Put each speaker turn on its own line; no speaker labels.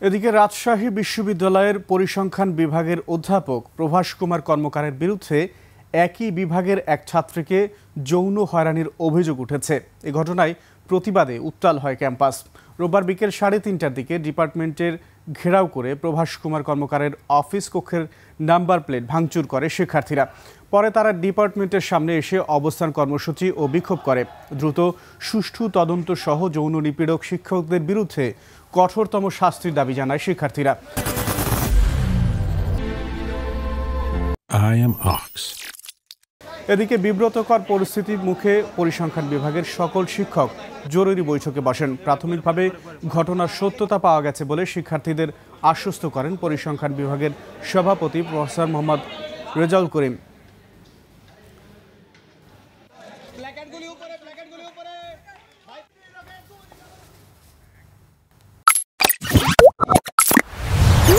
এদিকে রাজশাহী বিশ্ববিদ্যালয়ের পরিসংখ্যান বিভাগের অধ্যাপক প্রভাস কুমার কর্মকারের বিরুদ্ধে একই বিভাগের এক ছাত্রীকে যৌন হয়রানির অভিযোগ উঠেছে। এ ঘটনায় প্রতিবাদে উত্তাল হয় ক্যাম্পাস। রোববার বিকেল 3:30টার দিকে ডিপার্টমেন্টের ঘেরাও করে প্রভাস কুমার কর্মকারের অফিস কক্ষের নাম্বার প্লেট ভাঙচুর করে শিক্ষার্থীরা। পরে তারা ডিপার্টমেন্টের সামনে এসে অবস্থান কর্মসূচি ও বিক্ষোভ করে। দ্রুত সুষ্ঠু তদন্ত সহ যৌন নিপীড়ক শিক্ষকদের বিরুদ্ধে কঠোরতম শাস্তির দাবি জানায় শিক্ষার্থীরা। এদিকে বিব্রতকর পরিস্থিতির মুখে পরিসংখ্যান বিভাগের সকল শিক্ষক জরুরি বৈঠকে বসেন। প্রাথমিকভাবে ঘটনার সত্যতা পাওয়া গেছে বলে শিক্ষার্থীদের আশ্বস্ত করেন পরিসংখ্যান বিভাগের সভাপতি প্রফেসর মোহাম্মদ রেজাউল করিম।